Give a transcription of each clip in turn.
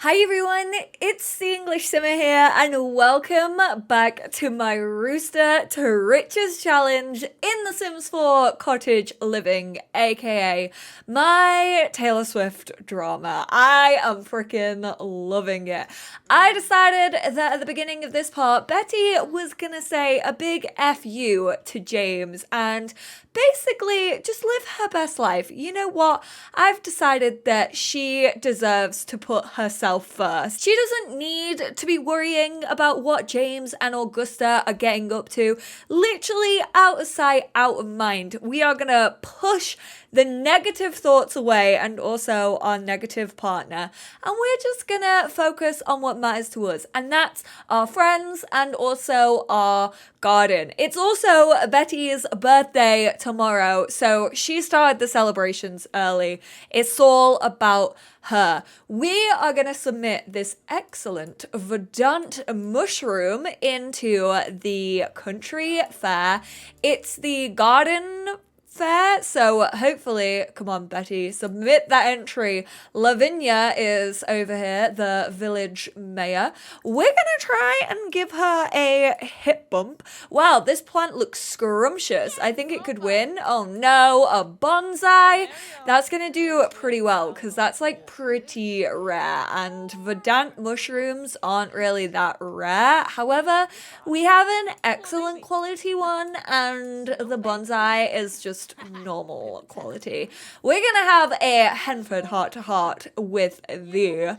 Hi everyone, it's the English Simmer here, and welcome back to my Rooster to Riches challenge in The Sims 4 Cottage Living, aka my Taylor Swift drama. I am freaking loving it. I decided that at the beginning of this part, Betty was gonna say a big F you to James and basically just live her best life. You know what? I've decided that she deserves to put herself first. She doesn't need to be worrying about what James and Augusta are getting up to. Literally out of sight, out of mind. We are gonna push the negative thoughts away and also our negative partner, and we're just gonna focus on what matters to us, and that's our friends and also our garden. It's also Betty's birthday tomorrow, so she started the celebrations early. It's all about her. We are going to submit this excellent verdant mushroom into the country fair. It's the garden fair, so hopefully, come on Betty, submit that entry. Lavinia is over here, the village mayor. We're gonna try and give her a hip bump. Wow, this plant looks scrumptious. I think it could win. Oh no, a bonsai. That's gonna do pretty well because that's like pretty rare, and verdant mushrooms aren't really that rare. However, we have an excellent quality one, and the bonsai is just normal quality. We're gonna have a Henford heart-to-heart with the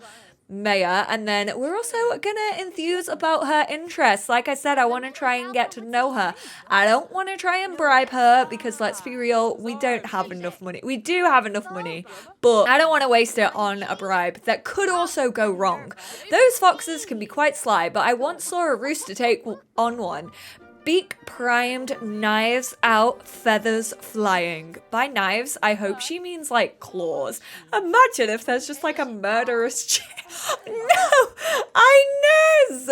mayor, and then we're also gonna enthuse about her interests. Like I said, I want to try and get to know her. I don't want to try and bribe her because, let's be real, we don't have enough money. We do have enough money, but I don't want to waste it on a bribe that could also go wrong. Those foxes can be quite sly, but I once saw a rooster take on one. Beak primed, knives out, feathers flying. By knives, I hope she means like claws. Imagine if there's just like a murderous No! Inez!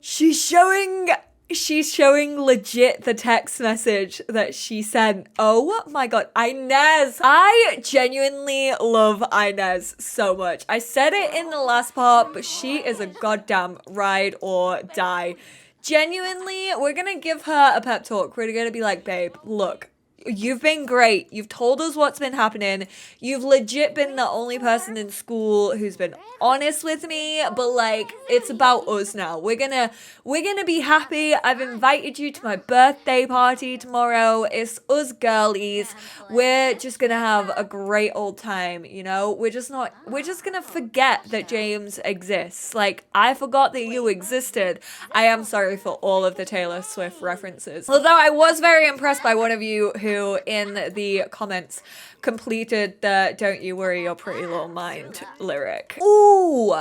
She's showing legit the text message that she sent. Oh my god, Inez! I genuinely love Inez so much. I said it in the last part, but she is a goddamn ride or die. Genuinely, we're gonna give her a pep talk. We're gonna be like, babe, look, you've been great. You've told us what's been happening. You've legit been the only person in school who's been honest with me, but like, it's about us now. We're gonna be happy. I've invited you to my birthday party tomorrow. It's us girlies. We're just gonna have a great old time, you know? We're just gonna forget that James exists. Like, I forgot that you existed. I am sorry for all of the Taylor Swift references. Although I was very impressed by one of you who in the comments completed the "Don't You Worry Your Pretty Little Mind" lyric. Ooh,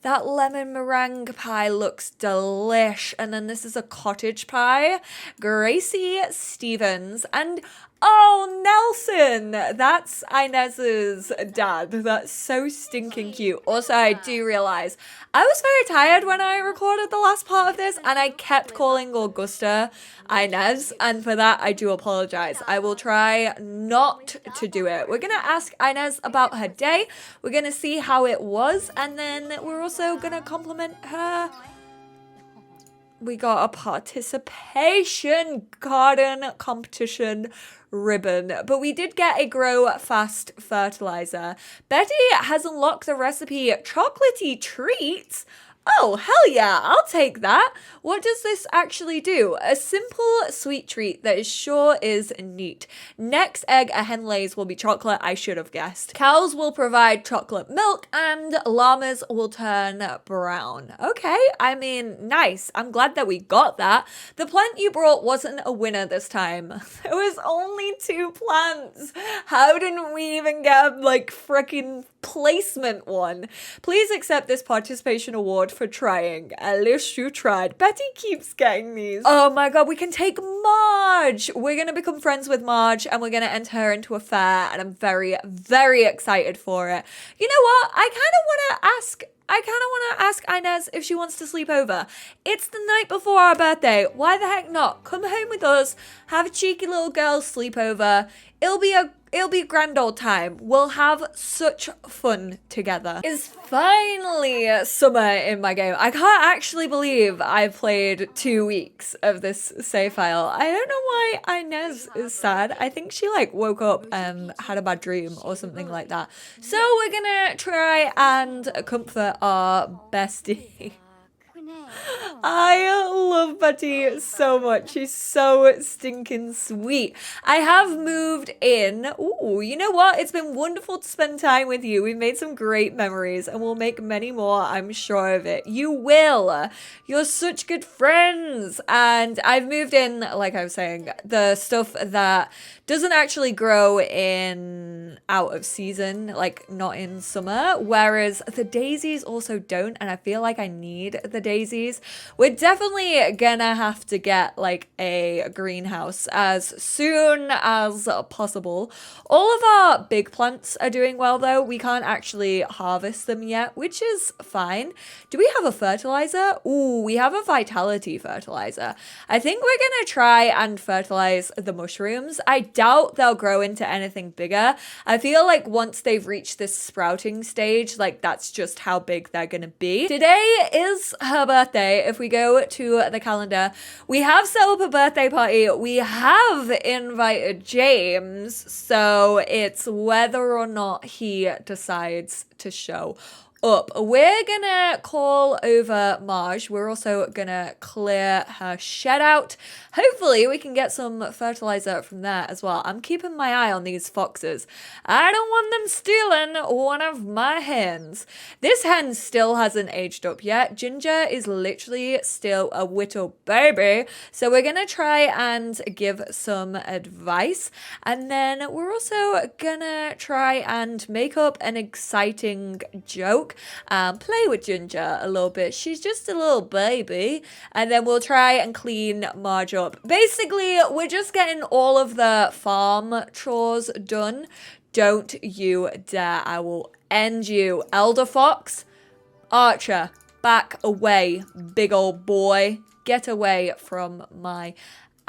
that lemon meringue pie looks delish. And then this is a cottage pie. Gracie Stevens and oh, Nelson! That's Inez's dad. That's so stinking cute. Also, I do realize I was very tired when I recorded the last part of this, and I kept calling Augusta Inez, and for that, I do apologize. I will try not to do it. We're gonna ask Inez about her day. We're gonna see how it was, and then we're also gonna compliment her. We got a participation garden competition ribbon, but we did get a grow fast fertilizer. Betty has unlocked the recipe chocolatey treats. Oh, hell yeah, I'll take that. What does this actually do? A simple sweet treat that is sure is neat. Next egg a hen lays will be chocolate, I should have guessed. Cows will provide chocolate milk and llamas will turn brown. Okay, I mean, nice. I'm glad that we got that. The plant you brought wasn't a winner this time. There was only 2 plants. How didn't we even get like freaking placement one? Please accept this participation award for trying. At least you tried. Betty keeps getting these. Oh my god, we can take Marge. We're gonna become friends with Marge and we're gonna enter her into a fair, and I'm very, very excited for it. You know what? I kind of want to ask Inez if she wants to sleep over. It's the night before our birthday. Why the heck not? Come home with us, have a cheeky little girl sleepover. It'll be a grand old time. We'll have such fun together. It's finally summer in my game. I can't actually believe I've played 2 weeks of this save file. I don't know why Inez is sad. I think she like woke up and had a bad dream or something like that. So we're gonna try and comfort our bestie. I love Betty so much. She's so stinking sweet. I have moved in. Ooh, you know what? It's been wonderful to spend time with you. We've made some great memories and we'll make many more, I'm sure of it. You will. You're such good friends. And I've moved in, like I was saying, the stuff that doesn't actually grow in out of season, like not in summer, whereas the daisies also don't, and I feel like I need the daisies. We're definitely gonna have to get like a greenhouse as soon as possible. All of our big plants are doing well though. We can't actually harvest them yet, which is fine. Do we have a fertilizer? Ooh, we have a vitality fertilizer. I think we're gonna try and fertilize the mushrooms. I doubt they'll grow into anything bigger. I feel like once they've reached this sprouting stage, like that's just how big they're gonna be. Today is her birthday. If we go to the calendar, we have set up a birthday party. We have invited James, so it's whether or not he decides to show up. We're gonna call over Marge. We're also gonna clear her shed out. Hopefully we can get some fertilizer from there as well. I'm keeping my eye on these foxes. I don't want them stealing one of my hens. This hen still hasn't aged up yet. Ginger is literally still a little baby. So we're gonna try and give some advice. And then we're also gonna try and make up an exciting joke and play with Ginger a little bit. She's just a little baby. And then we'll try and clean Marge up. Basically, we're just getting all of the farm chores done. Don't you dare. I will end you. Elder Fox, Archer, back away, big old boy. Get away from my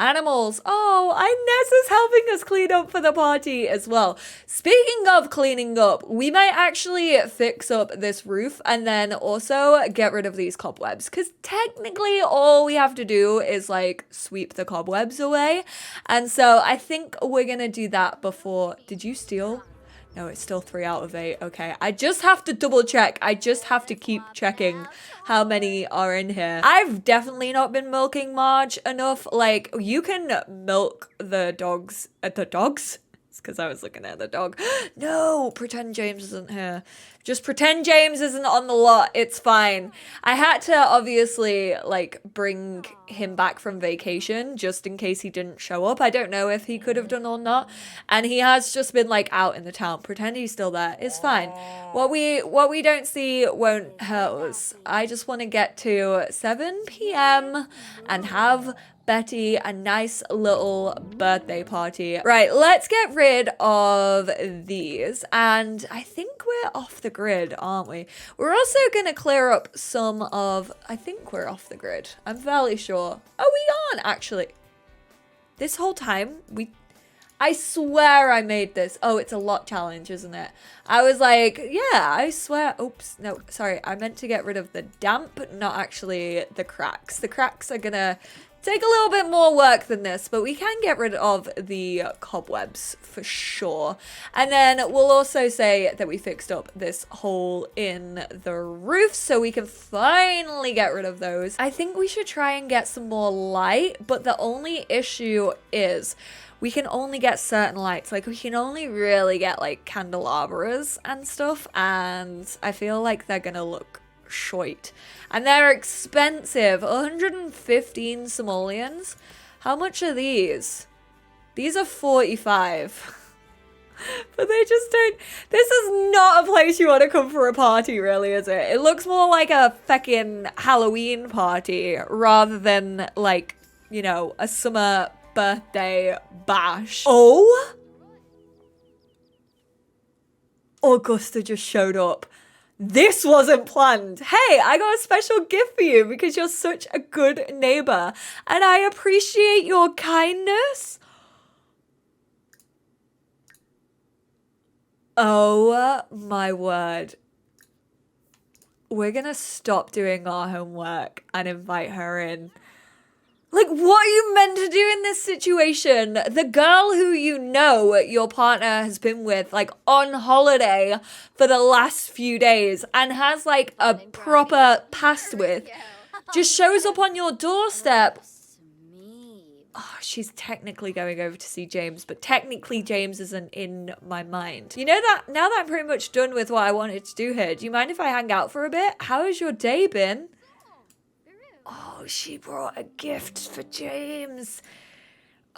animals. Oh, Inez is helping us clean up for the party as well. Speaking of cleaning up, we might actually fix up this roof and then also get rid of these cobwebs, because technically all we have to do is like sweep the cobwebs away. And so I think we're gonna do that before. Did you steal? No, it's still 3 out of 8. Okay, I just have to double check. I just have to keep checking how many are in here. I've definitely not been milking Marge enough. Like, you can milk the dogs at the dogs. It's because I was looking at the dog. No, pretend James isn't here. Just pretend James isn't on the lot. It's fine. I had to obviously like bring him back from vacation just in case he didn't show up. I don't know if he could have done or not. And he has just been like out in the town. Pretend he's still there. It's fine. What we don't see won't hurt us. I just want to get to 7 p.m. and have Betty a nice little birthday party. Right, let's get rid of these. And I think we're off the grid, aren't we? We're also gonna clear up some of, I think we're off the grid. I'm fairly sure. Oh, we aren't actually. This whole time, I swear I made this. Oh, it's a lot challenge, isn't it? I was like, yeah, I swear. Oops, no, sorry. I meant to get rid of the damp, not actually the cracks. The cracks are gonna take a little bit more work than this, but we can get rid of the cobwebs for sure. And then we'll also say that we fixed up this hole in the roof so we can finally get rid of those. I think we should try and get some more light, but the only issue is we can only get certain lights. Like, we can only really get like candelabras and stuff, and I feel like they're gonna look shite. And they're expensive. 115 simoleons. How much are these? These are 45. But they just don't. This is not a place you want to come for a party, really, is it? It looks more like a feckin' Halloween party rather than like, you know, a summer birthday bash. Oh! Augusta just showed up. This wasn't planned. Hey, I got a special gift for you because you're such a good neighbor and I appreciate your kindness. Oh my word. We're gonna stop doing our homework and invite her in. Like, what are you meant to do in this situation? The girl who you know your partner has been with, like, on holiday for the last few days and has, like, a proper past with, just shows up on your doorstep. Oh, she's technically going over to see James, but technically James isn't in my mind. You know that now that I'm pretty much done with what I wanted to do here, do you mind if I hang out for a bit? How has your day been? Oh, she brought a gift for James.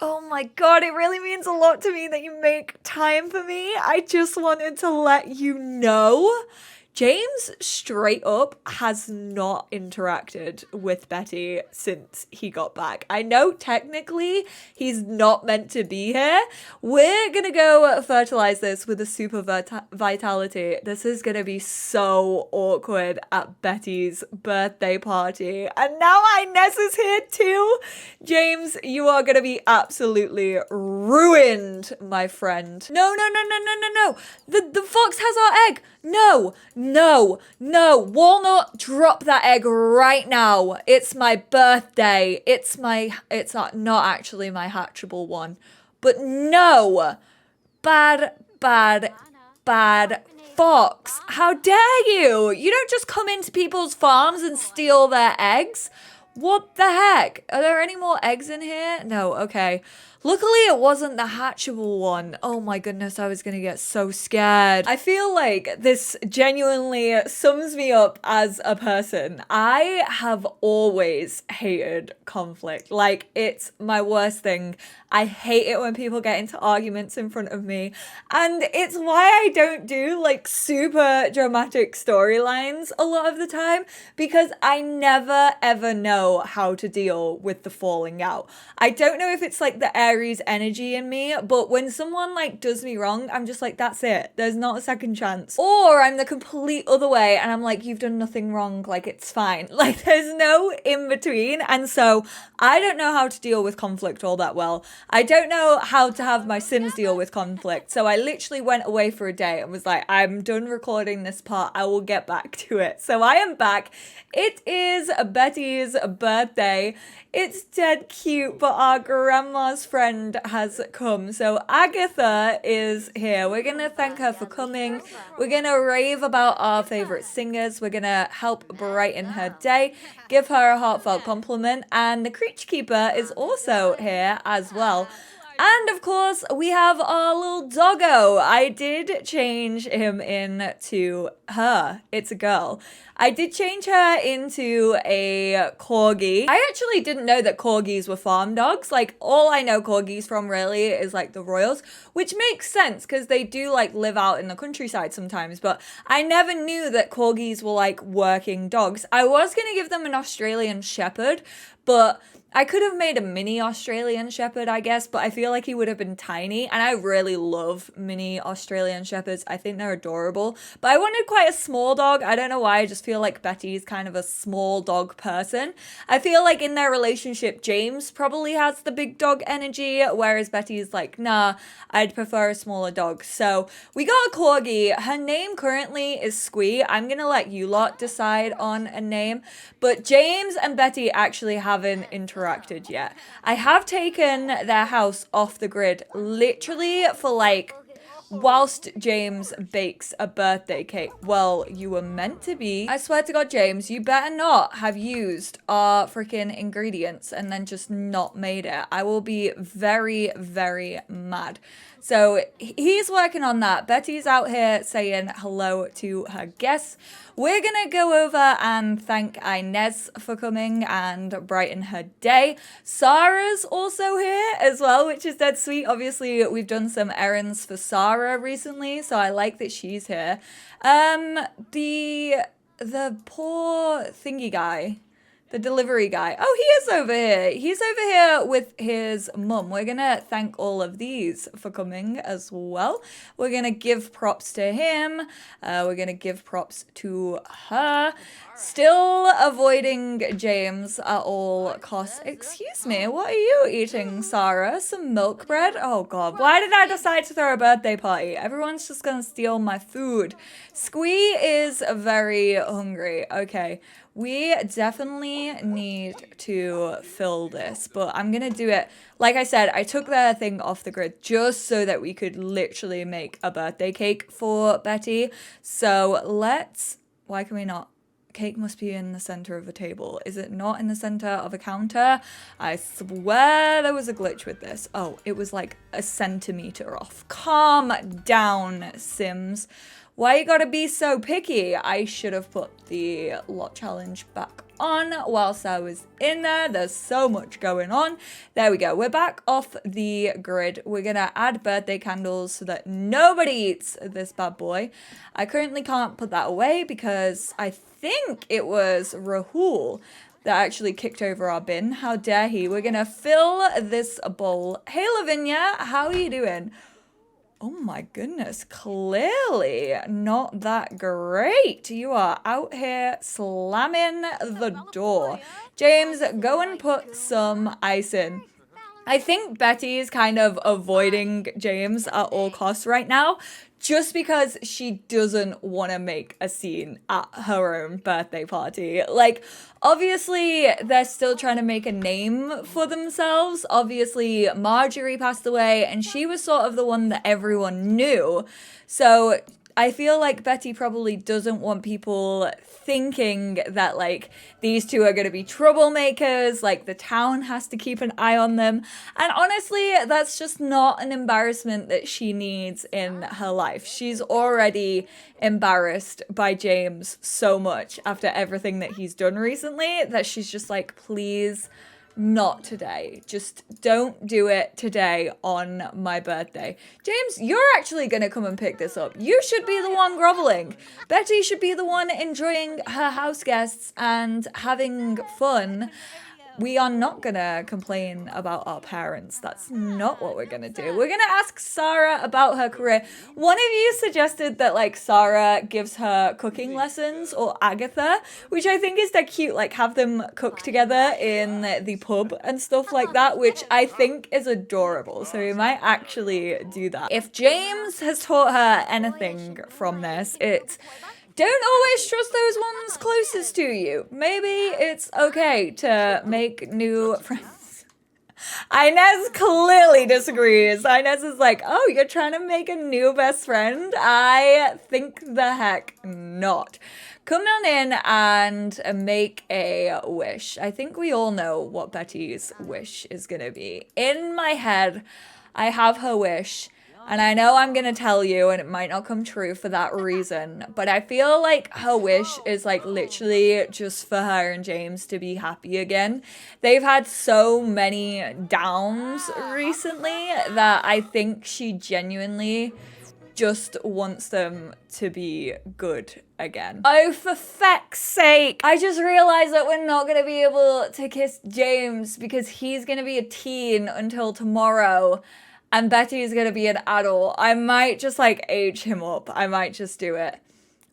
Oh my god, it really means a lot to me that you make time for me. I just wanted to let you know. James straight up has not interacted with Betty since he got back. I know technically he's not meant to be here. We're gonna go fertilize this with a super vitality. This is gonna be so awkward at Betty's birthday party. And now Inez is here too. James, you are gonna be absolutely ruined, my friend. No. The fox has our egg. No. Walnut, drop that egg right now. It's my birthday. It's not actually my hatchable one. But no. Bad fox. How dare you? You don't just come into people's farms and steal their eggs. What the heck? Are there any more eggs in here? No, okay. Luckily, it wasn't the hatchable one. Oh my goodness, I was gonna get so scared. I feel like this genuinely sums me up as a person. I have always hated conflict. Like, it's my worst thing. I hate it when people get into arguments in front of me. And it's why I don't do like super dramatic storylines a lot of the time, because I never ever know how to deal with the falling out. I don't know if it's like the Aries energy in me, but when someone like does me wrong, I'm just like, that's it. There's not a second chance. Or I'm the complete other way and I'm like, you've done nothing wrong. Like, it's fine. Like, there's no in between. And so I don't know how to deal with conflict all that well. I don't know how to have my Sims deal with conflict. So I literally went away for a day and was like, I'm done recording this part. I will get back to it. So I am back. It is Betty's birthday. It's dead cute, but our grandma's friend has come. So Agatha is here. We're going to thank her for coming. We're going to rave about our favorite singers. We're going to help brighten her day, give her a heartfelt compliment. And the Creature Keeper is also here as well. And of course, we have our little doggo. I did change him into her. It's a girl. I did change her into a corgi. I actually didn't know that corgis were farm dogs. Like, all I know corgis from really is like the Royals, which makes sense because they do like live out in the countryside sometimes. But I never knew that corgis were like working dogs. I was going to give them an Australian Shepherd, but I could have made a mini Australian Shepherd, I guess, but I feel like he would have been tiny, and I really love mini Australian Shepherds. I think they're adorable, but I wanted quite a small dog. I don't know why, I just feel like Betty's kind of a small dog person. I feel like in their relationship, James probably has the big dog energy, whereas Betty's like, nah, I'd prefer a smaller dog. So we got a corgi. Her name currently is Squee. I'm gonna let you lot decide on a name, but James and Betty actually haven't interacted yet. I have taken their house off the grid literally for like whilst James bakes a birthday cake. Well, you were meant to be. I swear to God, James, you better not have used our freaking ingredients and then just not made it. I will be very, very mad. So he's working on that. Betty's out here saying hello to her guests. We're going to go over and thank Inez for coming and brighten her day. Sarah's also here as well, which is dead sweet. Obviously, we've done some errands for Sarah recently, so I like that she's here. The poor thingy guy The delivery guy. Oh, he is over here. He's over here with his mum. We're gonna thank all of these for coming as well. We're gonna give props to him. We're gonna give props to her. Still avoiding James at all costs. Excuse me, what are you eating, Sarah? Some milk bread? Oh god, why did I decide to throw a birthday party? Everyone's just gonna steal my food. Squee is very hungry. Okay. We definitely need to fill this, but I'm gonna do it. Like I said, I took the thing off the grid just so that we could literally make a birthday cake for Betty. So why can we not? Cake must be in the center of a table. Is it not in the center of a counter? I swear there was a glitch with this. Oh, it was like a centimeter off. Calm down, Sims. Why you gotta be so picky? I should have put the lot challenge back on whilst I was in there. There's so much going on. There we go. We're back off the grid. We're gonna add birthday candles so that nobody eats this bad boy. I currently can't put that away because I think it was Rahul that actually kicked over our bin. How dare he? We're gonna fill this bowl. Hey Lavinia, how are you doing? Oh my goodness, clearly not that great. You are out here slamming the door. James, go and put some ice in. I think Betty is kind of avoiding James at all costs right now, just because she doesn't want to make a scene at her own birthday party. Like, obviously, they're still trying to make a name for themselves. Obviously, Marjorie passed away, and she was sort of the one that everyone knew. So I feel like Betty probably doesn't want people thinking that, like, these two are going to be troublemakers, like, the town has to keep an eye on them. And honestly, that's just not an embarrassment that she needs in her life. She's already embarrassed by James so much after everything that he's done recently that she's just like, please, not today. Just don't do it today on my birthday. James, you're actually going to come and pick this up. You should be the one groveling. Betty should be the one enjoying her house guests and having fun. We are not going to complain about our parents. That's not what we're going to do. We're going to ask Sarah about her career. One of you suggested that, like, Sarah gives her cooking lessons, or Agatha, which I think is that cute. Like, have them cook together in the pub and stuff like that, which I think is adorable. So we might actually do that. If James has taught her anything from this, it's don't always trust those ones closest to you. Maybe it's okay to make new friends. Inez clearly disagrees. Inez is like, oh, you're trying to make a new best friend? I think the heck not. Come on in and make a wish. I think we all know what Betty's wish is going to be. In my head, I have her wish. And I know I'm going to tell you, and it might not come true for that reason, but I feel like her wish is like literally just for her and James to be happy again. They've had so many downs recently that I think she genuinely just wants them to be good again. Oh, for feck's sake. I just realized that we're not going to be able to kiss James because he's going to be a teen until tomorrow. And Betty's gonna be an adult. I might just like age him up. I might just do it.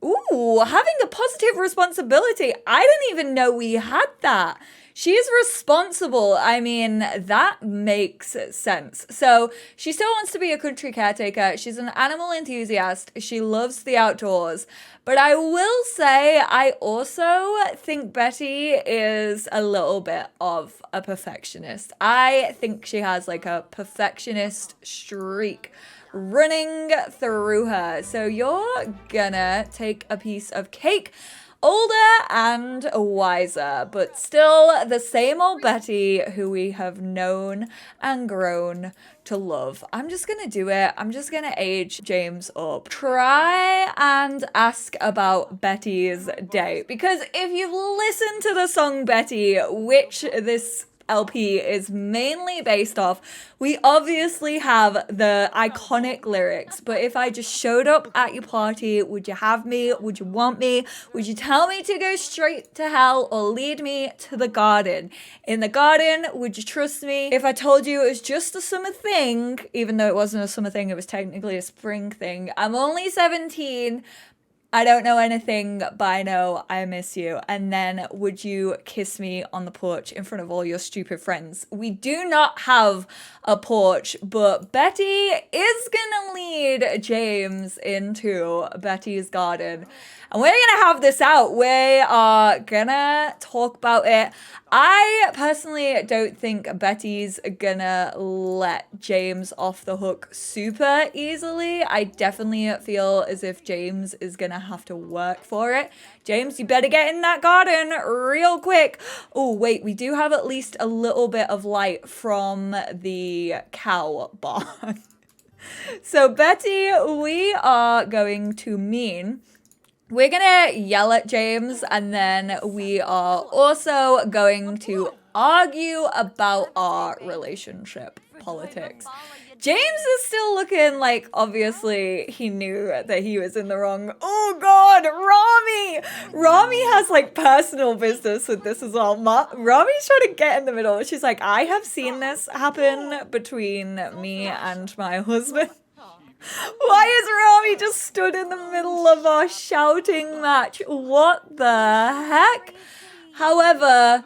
Ooh, having a positive responsibility. I didn't even know we had that. She's responsible. I mean, that makes sense. So she still wants to be a country caretaker. She's an animal enthusiast. She loves the outdoors. But I will say, I also think Betty is a little bit of a perfectionist. I think she has like a perfectionist streak running through her. So you're gonna take a piece of cake. Older and wiser, but still the same old Betty who we have known and grown to love. I'm just gonna do it. I'm just gonna age James up. Try and ask about Betty's day, because if you've listened to the song Betty, which this LP is mainly based off. We obviously have the iconic lyrics, but if I just showed up at your party, would you have me? Would you want me? Would you tell me to go straight to hell or lead me to the garden? In the garden, would you trust me? If I told you it was just a summer thing, even though it wasn't a summer thing, it was technically a spring thing. I'm only 17. I don't know anything, but I know I miss you. And then would you kiss me on the porch in front of all your stupid friends? We do not have a porch, but Betty is gonna lead James into Betty's garden. And we're gonna have this out. We are gonna talk about it. I personally don't think Betty's gonna let James off the hook super easily. I definitely feel as if James is gonna have to work for it. James, you better get in that garden real quick. Oh, wait, we do have at least a little bit of light from the cow barn. So Betty, we are going to we're gonna yell at James, and then we are also going to argue about our relationship politics. James is still looking like, obviously, he knew that he was in the wrong. Oh God, Rami has like personal business with this as well. Rami's trying to get in the middle. She's like, I have seen this happen between me and my husband. Why is Rami just stood in the middle of our shouting match? What the heck? However,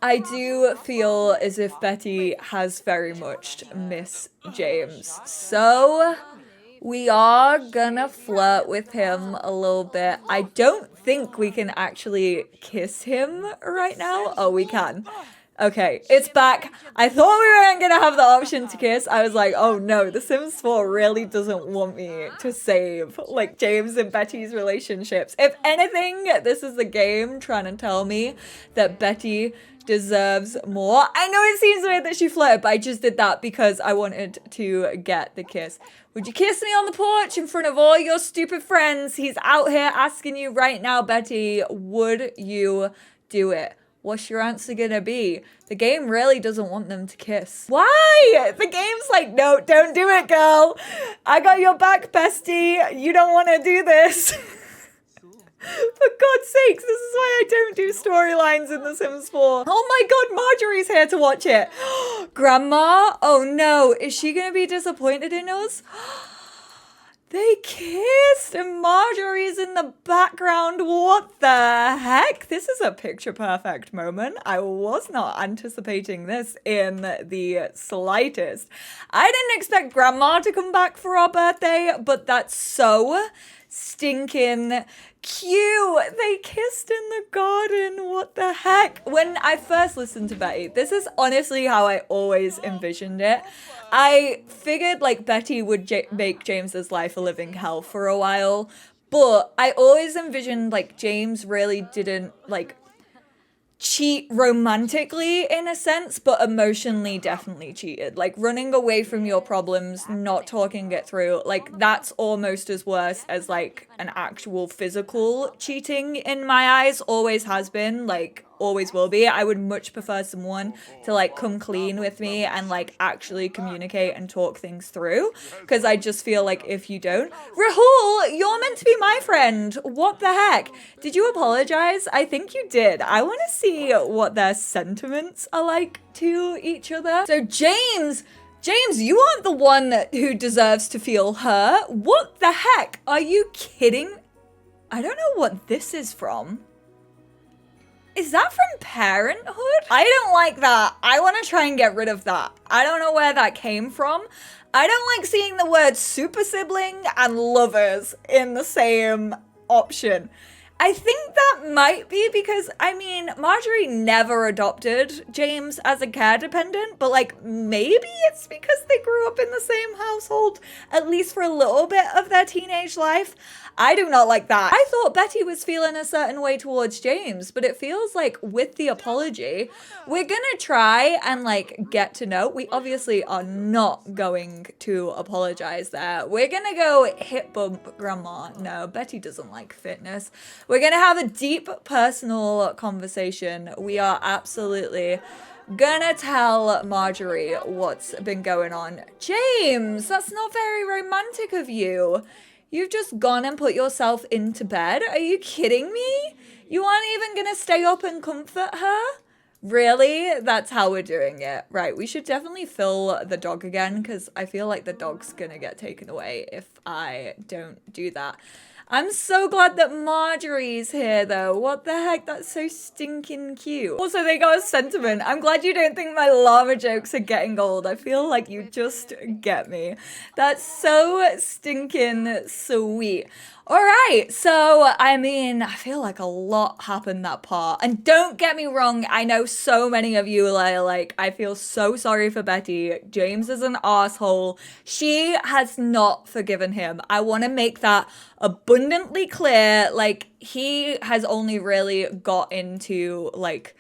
I do feel as if Betty has very much missed James. So we are gonna flirt with him a little bit. I don't think we can actually kiss him right now. Oh, we can. Okay, it's back. I thought we weren't going to have the option to kiss. I was like, oh no, The Sims 4 really doesn't want me to save, like, James and Betty's relationships. If anything, this is the game trying to tell me that Betty deserves more. I know it seems weird that she flirted, but I just did that because I wanted to get the kiss. Would you kiss me on the porch in front of all your stupid friends? He's out here asking you right now, Betty. Would you do it? What's your answer gonna be? The game really doesn't want them to kiss. Why? The game's like, no, don't do it, girl. I got your back, bestie. You don't want to do this. For God's sakes, this is why I don't do storylines in The Sims 4. Oh my God, Marjorie's here to watch it. Grandma? Oh no, is she gonna be disappointed in us? They kissed and Marjorie's in the background. What the heck? This is a picture perfect moment. I was not anticipating this in the slightest. I didn't expect Grandma to come back for our birthday, but that's so stinking cute. They kissed in the garden. What the heck? When I first listened to Betty, this is honestly how I always envisioned it. I figured like Betty would make James's life a living hell for a while, but I always envisioned like James really didn't like cheat romantically in a sense, but emotionally definitely cheated. Like running away from your problems, not talking it through, like that's almost as worse as like an actual physical cheating in my eyes. Always has been, like always will be. I would much prefer someone to like come clean with me and like actually communicate and talk things through, because I just feel like if you don't, Rahul, you're meant to be my friend. What the heck? Did you apologize? I think you did. I want to see what their sentiments are like to each other. So James, you aren't the one who deserves to feel hurt. What the heck? Are you kidding? I don't know what this is from. Is that from Parenthood? I don't like that. I want to try and get rid of that. I don't know where that came from. I don't like seeing the words super sibling and lovers in the same option. I think that might be because, I mean, Marjorie never adopted James as a care dependent, but like maybe it's because they grew up in the same household, at least for a little bit of their teenage life. I do not like that. I thought Betty was feeling a certain way towards James, but it feels like with the apology, we're gonna try and like get to know. We obviously are not going to apologize there. We're gonna go hip bump Grandma. No, Betty doesn't like fitness. We're gonna have a deep personal conversation. We are absolutely Gonna tell Marjorie what's been going on. James, that's not very romantic of you. You've just gone and put yourself into bed. Are you kidding me? You aren't even gonna stay up and comfort her? Really? That's how we're doing it. Right, we should definitely fill the dog again because I feel like the dog's gonna get taken away if I don't do that. I'm so glad that Marjorie's here though. What the heck? That's so stinking cute. Also, they got a sentiment. I'm glad you don't think my llama jokes are getting old. I feel like you just get me. That's so stinking sweet. All right, so I mean, I feel like a lot happened that part. And don't get me wrong, I know so many of you are like, I feel so sorry for Betty. James is an asshole. She has not forgiven him. I want to make that abundantly clear. Like, he has only really got into like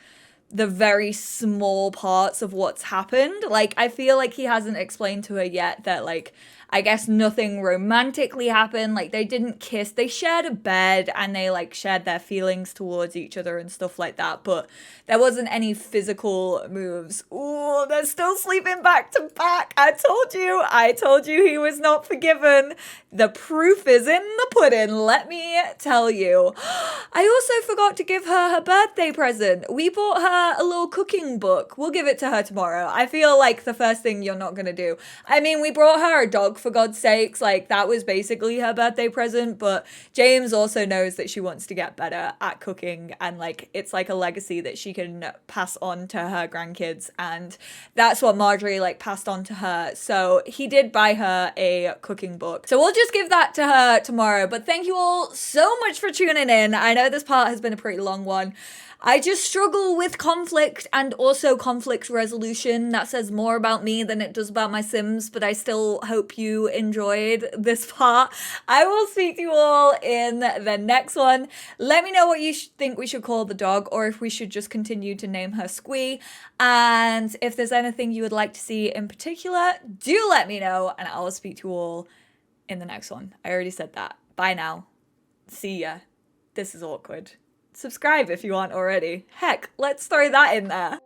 the very small parts of what's happened. Like, I feel like he hasn't explained to her yet that, like, I guess nothing romantically happened. Like, they didn't kiss. They shared a bed and they, like, shared their feelings towards each other and stuff like that. But there wasn't any physical moves. Ooh, they're still sleeping back to back. I told you he was not forgiven. The proof is in the pudding, let me tell you. I also forgot to give her birthday present. We bought her a little cooking book. We'll give it to her tomorrow. I feel like the first thing you're not gonna do. I mean, we brought her a dog, for God's sakes. Like, that was basically her birthday present, but James also knows that she wants to get better at cooking, and like, it's like a legacy that she can pass on to her grandkids, and that's what Marjorie like passed on to her. So he did buy her a cooking book. So we'll just give that to her tomorrow. But thank you all so much for tuning in. I know this part has been a pretty long one. I just struggle with conflict and also conflict resolution. That says more about me than it does about my Sims, but I still hope you enjoyed this part. I will speak to you all in the next one. Let me know what you think we should call the dog, or if we should just continue to name her Squee. And if there's anything you would like to see in particular, do let me know, and I will speak to you all in the next one. I already said that. Bye now. See ya. This is awkward. Subscribe if you aren't already. Heck, let's throw that in there.